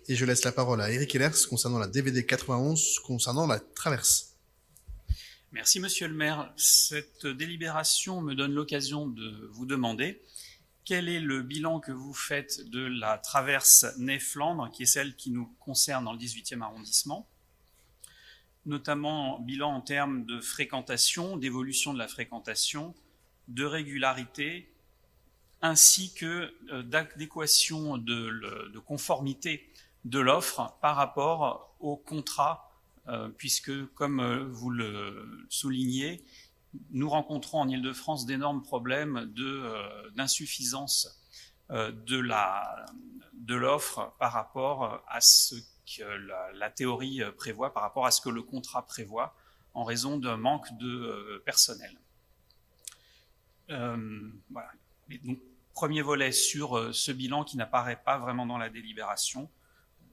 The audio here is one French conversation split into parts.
Et je laisse la parole à Eric Ehlers concernant la DVD 91, concernant la traverse. Merci Monsieur le maire. Cette délibération me donne l'occasion de vous demander quel est le bilan que vous faites de la traverse Ney-Flandre, qui est celle qui nous concerne dans le 18e arrondissement, notamment bilan en termes de fréquentation, d'évolution de la fréquentation, de régularité, ainsi que d'adéquation de conformité de l'offre par rapport au contrat, puisque, comme vous le soulignez, nous rencontrons en Île-de-France d'énormes problèmes d'insuffisance de l'offre par rapport à ce que la théorie prévoit, par rapport à ce que le contrat prévoit, en raison d'un manque de personnel. Voilà. Et donc, premier volet sur ce bilan qui n'apparaît pas vraiment dans la délibération.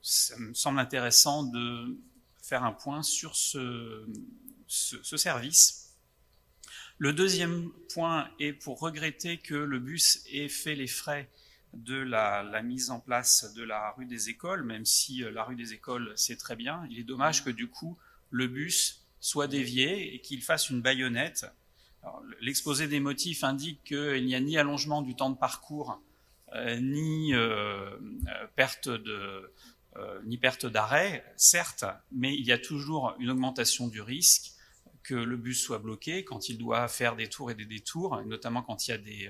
Ça me semble intéressant de faire un point sur ce service. Le deuxième point est pour regretter que le bus ait fait les frais de la mise en place de la rue des Écoles, même si la rue des Écoles, c'est très bien. Il est dommage que du coup, le bus soit dévié et qu'il fasse une baïonnette. L'exposé des motifs indique qu'il n'y a ni allongement du temps de parcours, ni perte d'arrêt, certes, mais il y a toujours une augmentation du risque que le bus soit bloqué quand il doit faire des tours et des détours, notamment quand il y a des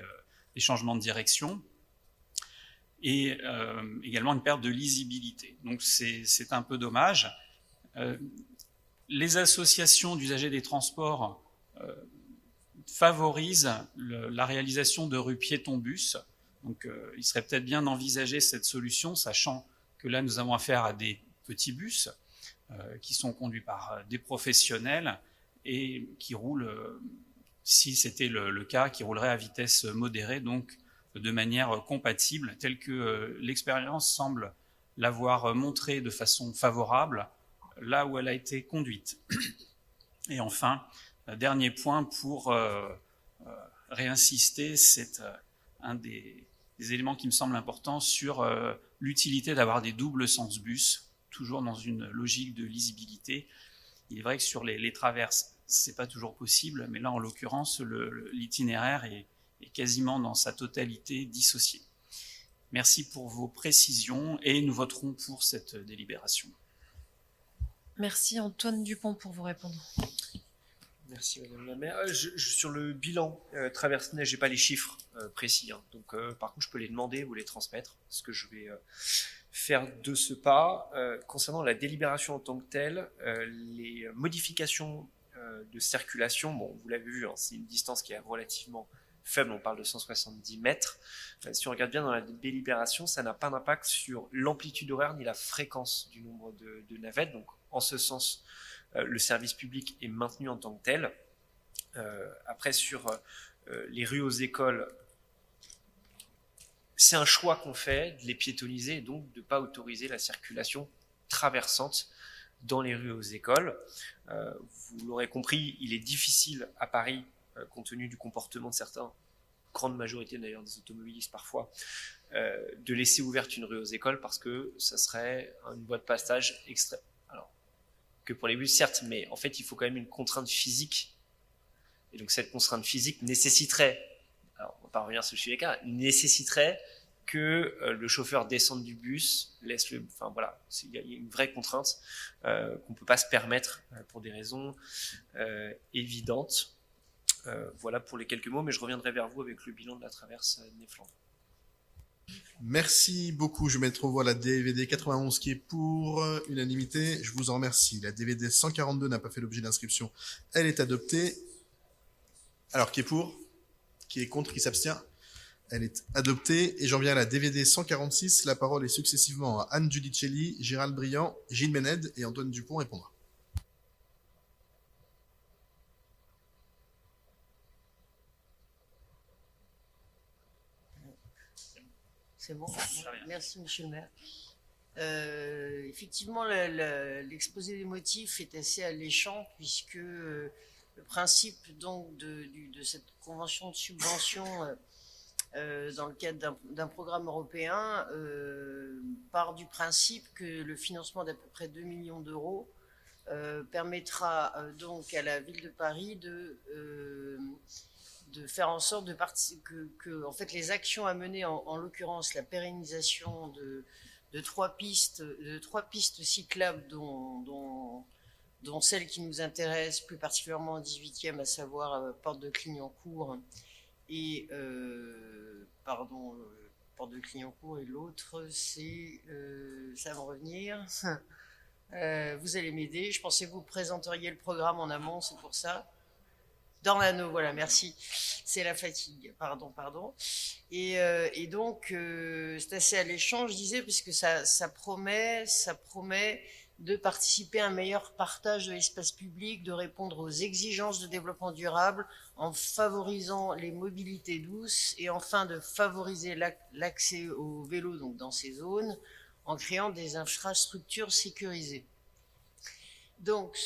changements de direction, et également une perte de lisibilité. Donc c'est un peu dommage. Les associations d'usagers des transports favorisent la réalisation de rues piéton-bus. Donc il serait peut-être bien d'envisager cette solution, sachant que là nous avons affaire à des petits bus qui sont conduits par des professionnels et qui roulent, si c'était le cas, qui rouleraient à vitesse modérée, donc de manière compatible, telle que l'expérience semble l'avoir montré de façon favorable là où elle a été conduite. Et enfin, dernier point pour réinsister, c'est un des éléments qui me semble important sur l'utilité d'avoir des doubles sens bus, toujours dans une logique de lisibilité. Il est vrai que sur les traverses, c'est pas toujours possible, mais là, en l'occurrence, l'itinéraire est quasiment dans sa totalité dissocié. Merci pour vos précisions et nous voterons pour cette délibération. Merci Antoine Dupont pour vous répondre. Merci Madame la maire. Sur le bilan traverse Ney, j'ai pas les chiffres précis, hein. Donc par contre je peux les demander, vous les transmettre, ce que je vais faire de ce pas. Concernant la délibération en tant que telle, les modifications de circulation, bon vous l'avez vu, hein, c'est une distance qui est relativement faible, on parle de 170 mètres. Si on regarde bien dans la délibération, ça n'a pas d'impact sur l'amplitude horaire ni la fréquence du nombre de navettes. Donc en ce sens, le service public est maintenu en tant que tel. Après, sur les rues aux écoles, c'est un choix qu'on fait de les piétoniser et donc de ne pas autoriser la circulation traversante dans les rues aux écoles. Vous l'aurez compris, il est difficile à Paris, compte tenu du comportement de certains, grande majorité d'ailleurs des automobilistes parfois, de laisser ouverte une rue aux écoles parce que ça serait une voie de passage extrême. Alors, que pour les bus, certes, mais en fait, il faut quand même une contrainte physique. Et donc, cette contrainte physique nécessiterait, alors on va pas revenir sur le sujet cas, nécessiterait que le chauffeur descende du bus, laisse le, enfin voilà, il y a une vraie contrainte qu'on peut pas se permettre pour des raisons évidentes. Voilà pour les quelques mots, mais je reviendrai vers vous avec le bilan de la traverse Ney-Flandre. Merci beaucoup. Je vais mettre au voie la DVD 91 qui est pour unanimité. Je vous en remercie. La DVD 142 n'a pas fait l'objet d'inscription. Elle est adoptée. Alors, qui est pour? Qui est contre? Qui s'abstient? Elle est adoptée. Et j'en viens à la DVD 146. La parole est successivement à Anne Giudicelli, Gérald Briand, Gilles Méned et Antoine Dupont répondra. C'est bon. Merci, monsieur le maire. Effectivement, l'exposé des motifs est assez alléchant puisque le principe donc de cette convention de subvention dans le cadre d'un programme européen, part du principe que le financement d'à peu près 2 millions d'euros permettra donc à la ville de Paris de faire en sorte que en fait, les actions à mener, en l'occurrence la pérennisation de trois pistes cyclables, dont celle qui nous intéresse plus particulièrement en 18e, à savoir Porte de Clignancourt et Porte de Clignancourt, et l'autre c'est ça va me revenir. Vous allez m'aider. Je pensais que vous présenteriez le programme en amont, c'est pour ça. Dans l'anneau, voilà, merci. C'est la fatigue, pardon. Et donc, c'est assez alléchant, je disais, puisque ça promet de participer à un meilleur partage de l'espace public, de répondre aux exigences de développement durable en favorisant les mobilités douces, et enfin de favoriser l'accès au vélo donc dans ces zones, en créant des infrastructures sécurisées. Donc,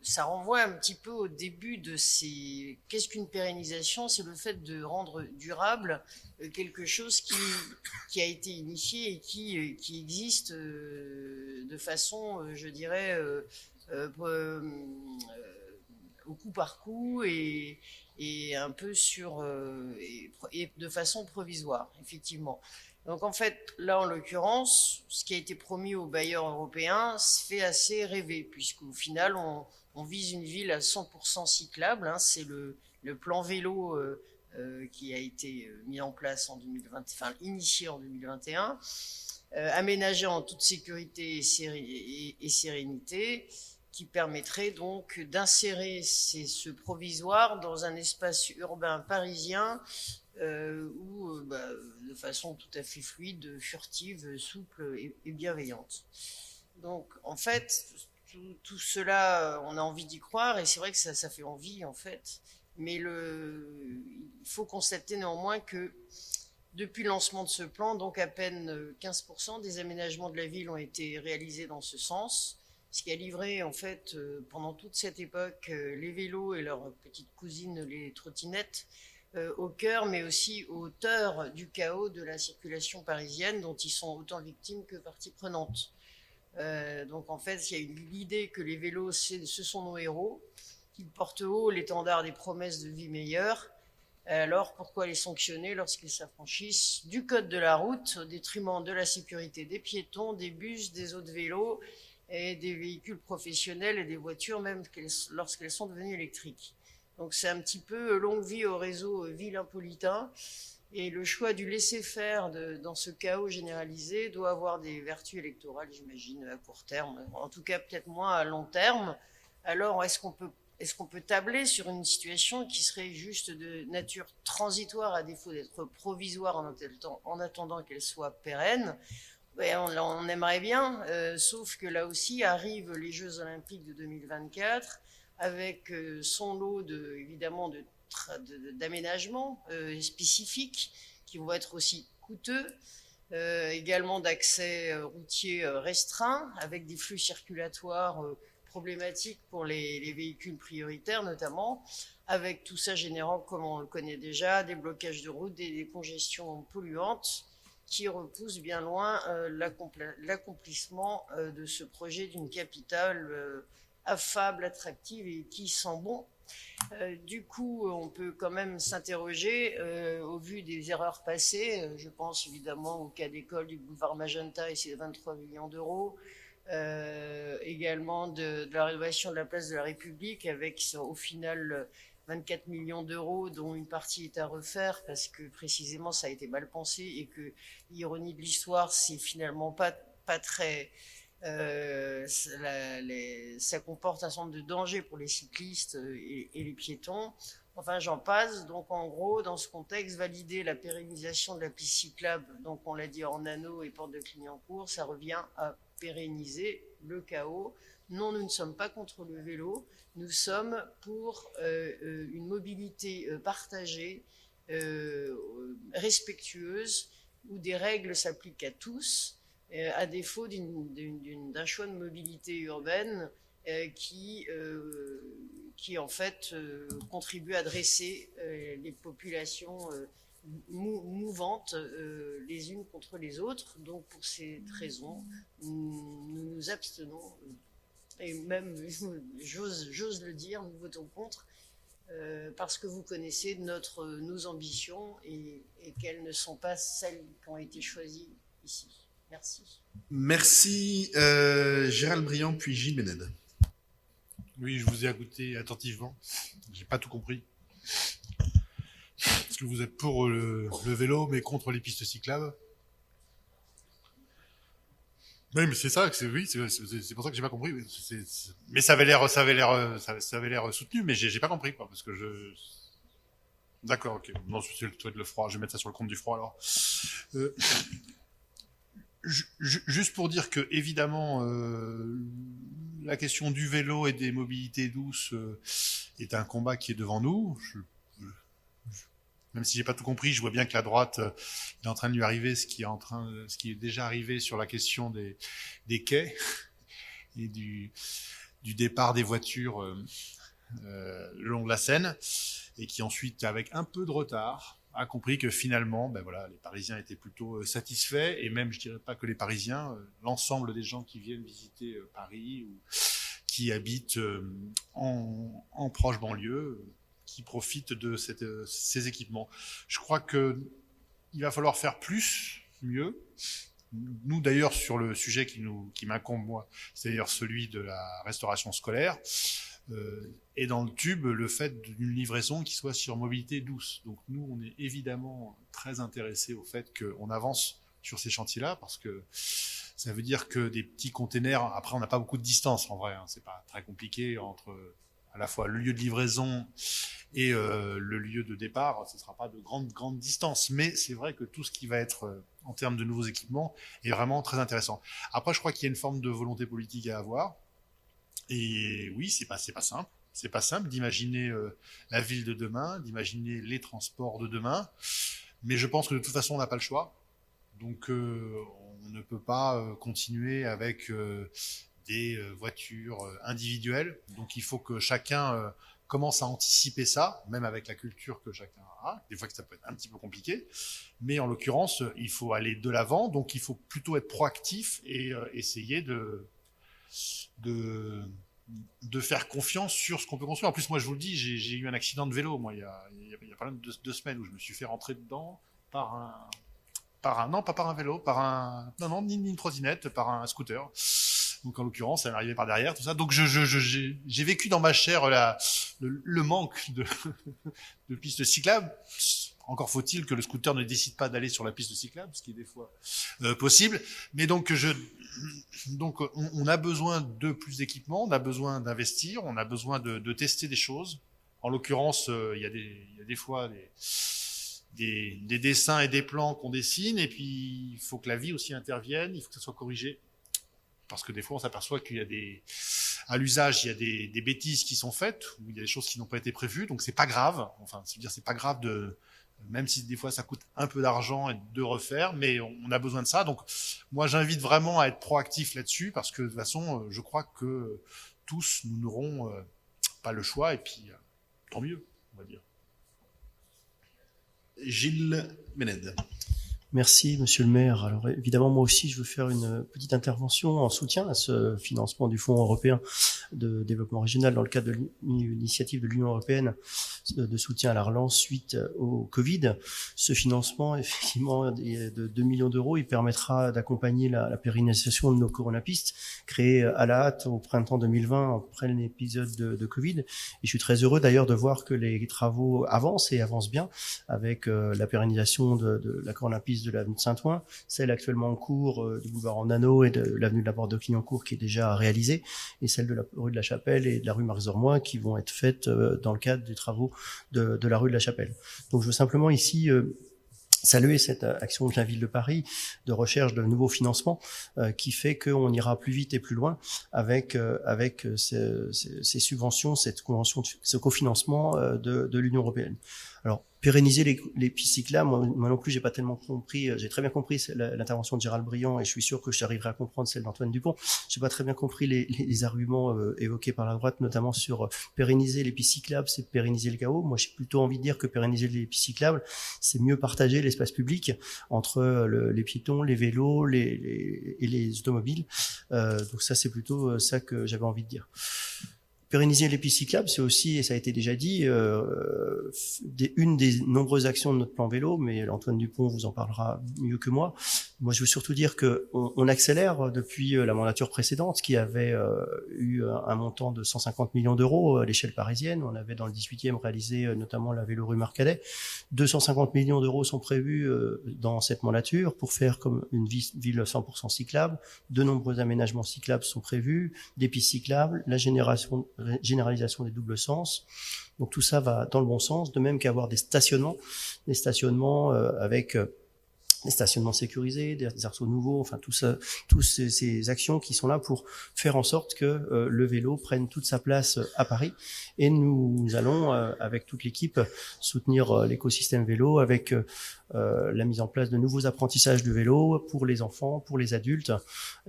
ça renvoie un petit peu au début de ces... Qu'est-ce qu'une pérennisation? C'est le fait de rendre durable quelque chose qui a été initié et qui existe de façon, je dirais, au coup par coup, et un peu et de façon provisoire, effectivement. Donc en fait, là en l'occurrence, ce qui a été promis aux bailleurs européens se fait assez rêver, puisqu'au final, on vise une ville à 100% cyclable. Hein, c'est le plan vélo qui a été mis en place en 2020, enfin initié en 2021, aménagé en toute sécurité et sérénité, qui permettrait donc d'insérer ce provisoire dans un espace urbain parisien de façon tout à fait fluide, furtive, souple et bienveillante. Donc en fait, tout cela, on a envie d'y croire, et c'est vrai que ça fait envie en fait, mais il faut constater néanmoins que depuis le lancement de ce plan, donc à peine 15% des aménagements de la ville ont été réalisés dans ce sens, ce qui a livré en fait pendant toute cette époque les vélos et leurs petites cousines, les trottinettes, au cœur, mais aussi au cœur du chaos de la circulation parisienne, dont ils sont autant victimes que partie prenante. Donc en fait, il y a eu l'idée que les vélos, ce sont nos héros, qu'ils portent haut l'étendard des promesses de vie meilleure. Alors pourquoi les sanctionner lorsqu'ils s'affranchissent du code de la route au détriment de la sécurité des piétons, des bus, des autres vélos et des véhicules professionnels et des voitures, même lorsqu'elles sont devenues électriques. Donc c'est un petit peu longue vie au réseau vilain-politain, et le choix du laisser-faire dans ce chaos généralisé doit avoir des vertus électorales, j'imagine, à court terme, en tout cas peut-être moins à long terme. Alors est-ce qu'on peut tabler sur une situation qui serait juste de nature transitoire, à défaut d'être provisoire en attendant qu'elle soit pérenne? On aimerait bien, sauf que là aussi arrivent les Jeux Olympiques de 2024, avec son lot évidemment d'aménagements spécifiques qui vont être aussi coûteux, également d'accès routier restreint, avec des flux circulatoires problématiques pour les véhicules prioritaires notamment, avec tout ça générant, comme on le connaît déjà, des blocages de routes, des congestions polluantes qui repoussent bien loin l'accomplissement de ce projet d'une capitale affable, attractive et qui sent bon. Du coup, on peut quand même s'interroger au vu des erreurs passées. Je pense évidemment au cas d'école du boulevard Magenta et ses 23 millions d'euros. Également de la rénovation de la place de la République, avec au final 24 millions d'euros, dont une partie est à refaire parce que précisément ça a été mal pensé, et que, ironie de l'histoire, c'est finalement pas très... ça comporte un certain nombre de dangers pour les cyclistes et les piétons. Enfin, j'en passe. Donc, en gros, dans ce contexte, valider la pérennisation de la piste cyclable, donc on l'a dit, en anneau et Porte de Clignancourt, ça revient à pérenniser le chaos. Non, nous ne sommes pas contre le vélo. Nous sommes pour une mobilité partagée, respectueuse, où des règles s'appliquent à tous, à défaut d'un choix de mobilité urbaine qui en fait contribue à dresser les populations mouvantes les unes contre les autres. Donc pour cette raison, nous nous abstenons. Et même, j'ose le dire, nous votons contre, parce que vous connaissez nos ambitions et qu'elles ne sont pas celles qui ont été choisies ici. Merci. Merci Gérald Briand, puis Gilles Ménède. Oui, je vous ai écouté attentivement. J'ai pas tout compris. Est-ce que vous êtes pour le vélo, mais contre les pistes cyclables? Oui, mais c'est ça, c'est pour ça que j'ai pas compris. Mais ça avait l'air soutenu, mais j'ai pas compris, quoi, parce que D'accord, ok. Non, c'est le froid. Je vais mettre ça sur le compte du froid, alors. Juste pour dire que, évidemment, la question du vélo et des mobilités douces est un combat qui est devant nous. Même si j'ai pas tout compris, je vois bien que la droite est en train de lui arriver ce qui est déjà arrivé sur la question des quais et du départ des voitures le long de la Seine, et qui ensuite, avec un peu de retard, a compris que finalement, ben voilà, les Parisiens étaient plutôt satisfaits, et même, je dirais pas que les Parisiens, l'ensemble des gens qui viennent visiter Paris ou qui habitent en proche banlieue, qui profitent de ces équipements. Je crois que il va falloir faire plus, mieux. Nous, d'ailleurs, sur le sujet qui m'incombe, moi, c'est-à-dire celui de la restauration scolaire, et dans le tube, le fait d'une livraison qui soit sur mobilité douce. Donc nous, on est évidemment très intéressés au fait qu'on avance sur ces chantiers-là, parce que ça veut dire que des petits containers, après on n'a pas beaucoup de distance en vrai, hein, c'est pas très compliqué entre à la fois le lieu de livraison et le lieu de départ, ce ne sera pas de grande distance, mais c'est vrai que tout ce qui va être en termes de nouveaux équipements est vraiment très intéressant. Après, je crois qu'il y a une forme de volonté politique à avoir, et oui, c'est pas simple. C'est pas simple d'imaginer la ville de demain, d'imaginer les transports de demain, mais je pense que de toute façon, on n'a pas le choix. Donc, on ne peut pas continuer avec des voitures individuelles. Donc, il faut que chacun commence à anticiper ça, même avec la culture que chacun a. Des fois que ça peut être un petit peu compliqué, mais en l'occurrence, il faut aller de l'avant. Donc, il faut plutôt être proactif et essayer de faire confiance sur ce qu'on peut construire. En plus, moi, je vous le dis, j'ai eu un accident de vélo, moi, il y a pas loin de 2 semaines, où je me suis fait rentrer dedans non, pas par un vélo, ni une trottinette, par un scooter. Donc, en l'occurrence, elle arrivait par derrière, tout ça. Donc, j'ai vécu dans ma chair le manque de pistes cyclables. Encore faut-il que le scooter ne décide pas d'aller sur la piste cyclable, ce qui est des fois possible. Mais donc, on a besoin de plus d'équipements, on a besoin d'investir, on a besoin de tester des choses. En l'occurrence, il y a des fois des dessins et des plans qu'on dessine, et puis il faut que la vie aussi intervienne, il faut que ça soit corrigé. Parce que des fois, on s'aperçoit qu'il y a à l'usage, il y a des bêtises qui sont faites, ou il y a des choses qui n'ont pas été prévues, donc c'est pas grave. Enfin, c'est pas grave même si des fois ça coûte un peu d'argent et de refaire, mais on a besoin de ça. Donc, moi, j'invite vraiment à être proactif là-dessus, parce que de toute façon, je crois que tous, nous n'aurons pas le choix, et puis tant mieux, on va dire. Gilles Ménède. Merci, monsieur le maire. Alors, évidemment, moi aussi, je veux faire une petite intervention en soutien à ce financement du Fonds européen de développement régional dans le cadre de l'initiative de l'Union européenne de soutien à la relance suite au Covid. Ce financement, effectivement, de 2 millions d'euros, il permettra d'accompagner la pérennisation de nos coronapistes créées à la hâte au printemps 2020 après l'épisode de Covid. Et je suis très heureux d'ailleurs de voir que les travaux avancent et avancent bien avec la pérennisation de la coronapiste de l'avenue de Saint-Ouen, celle actuellement en cours du boulevard en Anneau et de l'avenue de la Porte de Clignancourt qui est déjà réalisée, et celle de la rue de la Chapelle et de la rue Marc-Zormois qui vont être faites dans le cadre des travaux de la rue de la Chapelle. Donc je veux simplement ici saluer cette action de la ville de Paris de recherche de nouveaux financements qui fait qu'on ira plus vite et plus loin avec ces subventions, cette convention, ce cofinancement de l'Union européenne. Alors, pérenniser les pistes cyclables, moi non plus, j'ai pas tellement compris. J'ai très bien compris l'intervention de Gérald Briand et je suis sûr que j'arriverai à comprendre celle d'Antoine Dupont. J'ai pas très bien compris les arguments évoqués par la droite, notamment sur pérenniser les pistes cyclables, c'est pérenniser le chaos. Moi, j'ai plutôt envie de dire que pérenniser les pistes cyclables, c'est mieux partager l'espace public entre les piétons, les vélos, et les automobiles. Donc ça, c'est plutôt ça que j'avais envie de dire. Pérenniser les pistes cyclables, c'est aussi, et ça a été déjà dit, une des nombreuses actions de notre plan vélo, mais Antoine Dupont vous en parlera mieux que moi. Moi, je veux surtout dire que on accélère depuis la mandature précédente, qui avait eu un montant de 150 millions d'euros à l'échelle parisienne. On avait dans le 18e réalisé notamment la vélorue Marcadet. 250 millions d'euros sont prévus dans cette mandature pour faire comme une ville 100% cyclable. De nombreux aménagements cyclables sont prévus, des pistes cyclables, la généralisation des doubles sens. Donc tout ça va dans le bon sens, de même qu'avoir des stationnements avec des stationnements sécurisés, des arceaux nouveaux, enfin tout ça, tous ces actions qui sont là pour faire en sorte que le vélo prenne toute sa place à Paris. Et nous allons, avec toute l'équipe, soutenir l'écosystème vélo avec la mise en place de nouveaux apprentissages de vélo pour les enfants, pour les adultes,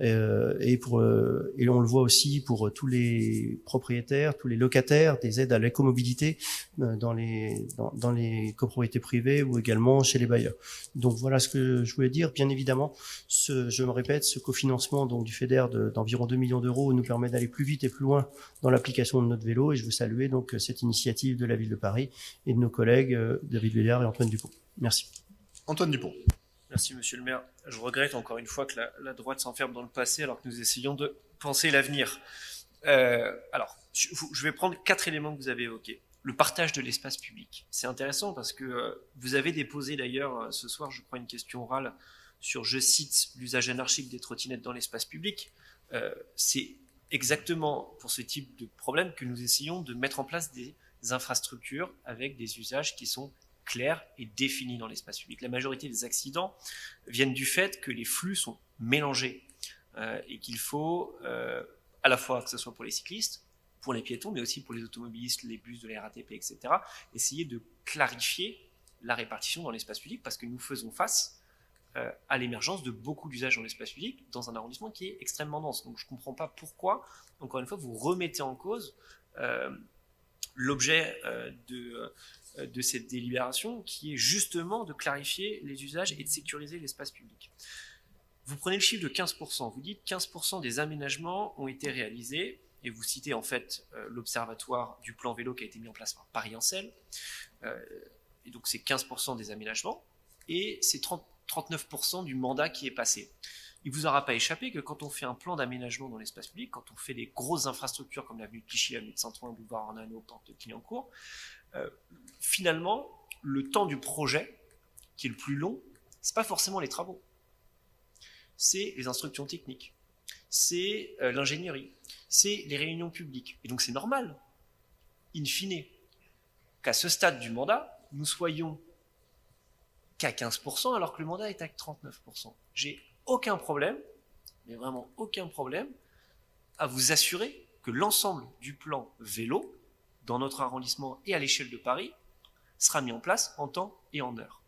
et on le voit aussi pour tous les propriétaires, tous les locataires, des aides à l'écomobilité dans les copropriétés privées ou également chez les bailleurs. Donc voilà ce que je voulais dire. Bien évidemment, je me répète, ce cofinancement donc du FEDER d'environ 2 millions d'euros nous permet d'aller plus vite et plus loin dans l'application de notre vélo, et je veux saluer donc cette initiative de la ville de Paris et de nos collègues David Béliard et Antoine Dupont. Merci. Antoine Dupont. Merci, monsieur le maire. Je regrette encore une fois que la droite s'enferme dans le passé alors que nous essayons de penser l'avenir. Alors, je vais prendre 4 éléments que vous avez évoqués. Le partage de l'espace public. C'est intéressant parce que vous avez déposé d'ailleurs ce soir, je crois, une question orale sur, je cite, l'usage anarchique des trottinettes dans l'espace public. C'est exactement pour ce type de problème que nous essayons de mettre en place des infrastructures avec des usages qui sont clairs et définis dans l'espace public. La majorité des accidents viennent du fait que les flux sont mélangés et qu'il faut à la fois que ce soit pour les cyclistes, pour les piétons, mais aussi pour les automobilistes, les bus de la RATP, etc., essayer de clarifier la répartition dans l'espace public parce que nous faisons face à l'émergence de beaucoup d'usages dans l'espace public dans un arrondissement qui est extrêmement dense. Donc je ne comprends pas pourquoi, encore une fois, vous remettez en cause l'objet de cette délibération qui est justement de clarifier les usages et de sécuriser l'espace public. Vous prenez le chiffre de 15%, vous dites 15% des aménagements ont été réalisés, et vous citez en fait l'observatoire du plan vélo qui a été mis en place par Paris-Ancel, et donc c'est 15% des aménagements, et c'est 39% du mandat qui est passé. Il ne vous aura pas échappé que quand on fait un plan d'aménagement dans l'espace public, quand on fait des grosses infrastructures comme l'avenue de Clichy, l'avenue de Saint-Ouen, boulevard Ornano, porte de Clignancourt, finalement, le temps du projet, qui est le plus long, c'est pas forcément les travaux. C'est les instructions techniques, c'est l'ingénierie, c'est les réunions publiques. Et donc c'est normal, in fine, qu'à ce stade du mandat, nous soyons qu'à 15% alors que le mandat est à 39%. J'ai aucun problème, mais vraiment aucun problème, à vous assurer que l'ensemble du plan vélo, dans notre arrondissement et à l'échelle de Paris, sera mis en place en temps et en heure.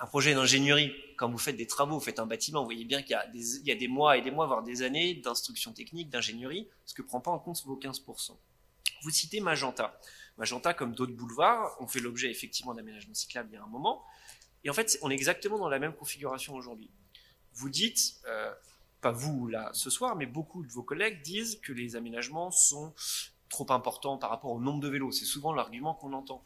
Un projet d'ingénierie, quand vous faites des travaux, vous faites un bâtiment, vous voyez bien qu'il y a des mois et des mois, voire des années d'instruction technique, d'ingénierie, ce que ne prend pas en compte vos 15%. Vous citez Magenta. Magenta, comme d'autres boulevards, ont fait l'objet effectivement d'aménagement cyclable il y a un moment. Et en fait, on est exactement dans la même configuration aujourd'hui. Vous dites, pas vous là ce soir, mais beaucoup de vos collègues disent que les aménagements sont trop importants par rapport au nombre de vélos. C'est souvent l'argument qu'on entend.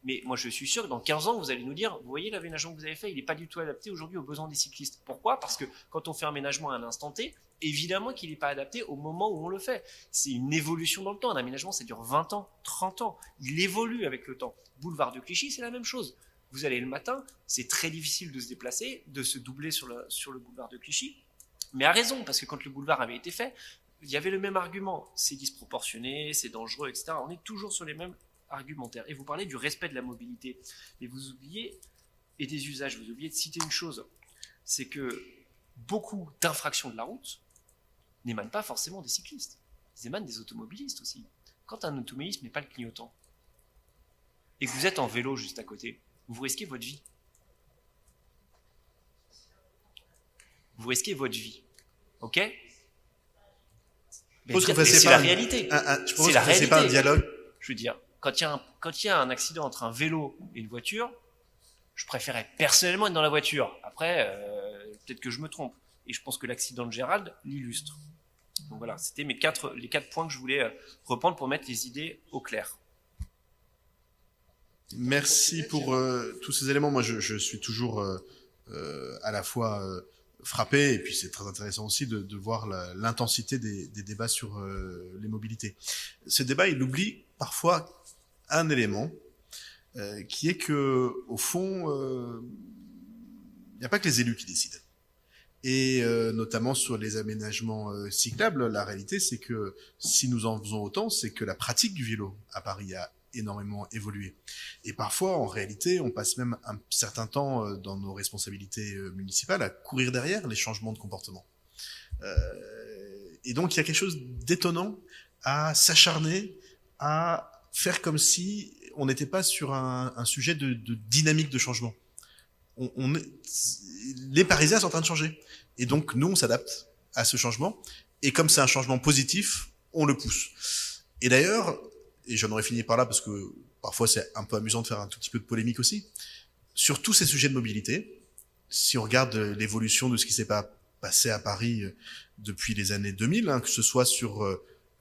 Mais moi, je suis sûr que dans 15 ans, vous allez nous dire, vous voyez, l'aménagement que vous avez fait, il n'est pas du tout adapté aujourd'hui aux besoins des cyclistes. Pourquoi ? Parce que quand on fait un aménagement à un instant T, évidemment qu'il n'est pas adapté au moment où on le fait. C'est une évolution dans le temps. Un aménagement, ça dure 20 ans, 30 ans. Il évolue avec le temps. Boulevard de Clichy, c'est la même chose. Vous allez le matin, c'est très difficile de se déplacer, de se doubler sur le boulevard de Clichy. Mais à raison, parce que quand le boulevard avait été fait, il y avait le même argument. C'est disproportionné, c'est dangereux, etc. On est toujours sur les mêmes argumentaires. Et vous parlez du respect de la mobilité. Mais vous oubliez, et des usages, vous oubliez de citer une chose, c'est que beaucoup d'infractions de la route n'émanent pas forcément des cyclistes. Ils émanent des automobilistes aussi. Quand un automobiliste met pas le clignotant, et que vous êtes en vélo juste à côté, vous risquez votre vie. Vous risquez votre vie. Ok? Mais propose qu'on fasse c'est pas la un- réalité. Je propose C'est la qu'on fasse pas un réalité. dialogue. Je veux dire, quand il y a un accident entre un vélo et une voiture, je préférais personnellement être dans la voiture. Après, peut-être que je me trompe. Et je pense que l'accident de Gérald l'illustre. Donc voilà, c'était les 4 points que je voulais reprendre pour mettre les idées au clair. Merci pour tous ces éléments. Moi, je suis toujours à la fois frappé, et puis c'est très intéressant aussi de voir l'intensité des débats sur les mobilités. Ce débat, il oublie parfois un élément, qui est que, au fond, il n'y a pas que les élus qui décident. Et notamment sur les aménagements cyclables, la réalité, c'est que si nous en faisons autant, c'est que la pratique du vélo à Paris a énormément évolué. Et parfois, en réalité, on passe même un certain temps dans nos responsabilités municipales à courir derrière les changements de comportement. Et donc, il y a quelque chose d'étonnant à s'acharner, à faire comme si on n'était pas sur un sujet de dynamique de changement. Les Parisiens sont en train de changer. Et donc, nous, on s'adapte à ce changement. Et comme c'est un changement positif, on le pousse. Et d'ailleurs, et j'en aurais fini par là parce que parfois c'est un peu amusant de faire un tout petit peu de polémique aussi, sur tous ces sujets de mobilité, si on regarde l'évolution de ce qui s'est passé à Paris depuis les années 2000, que ce soit sur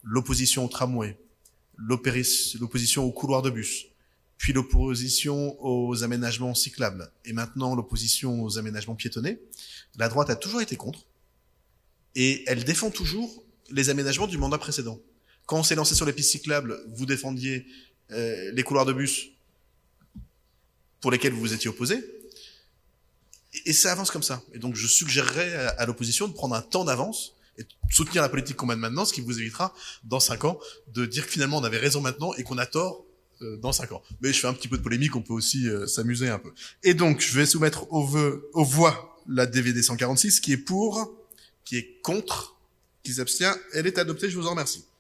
l'opposition au tramway, l'opposition aux couloirs de bus, puis l'opposition aux aménagements cyclables, et maintenant l'opposition aux aménagements piétonnés, la droite a toujours été contre, et elle défend toujours les aménagements du mandat précédent. Quand on s'est lancé sur les pistes cyclables, vous défendiez les couloirs de bus pour lesquels vous vous étiez opposé, et ça avance comme ça. Et donc je suggérerais à l'opposition de prendre un temps d'avance et de soutenir la politique qu'on mène maintenant, ce qui vous évitera, dans 5 ans, de dire que finalement on avait raison maintenant et qu'on a tort dans 5 ans. Mais je fais un petit peu de polémique, on peut aussi s'amuser un peu. Et donc, je vais soumettre aux voix la DVD 146, qui est pour, qui est contre, qui s'abstient. Elle est adoptée, je vous en remercie.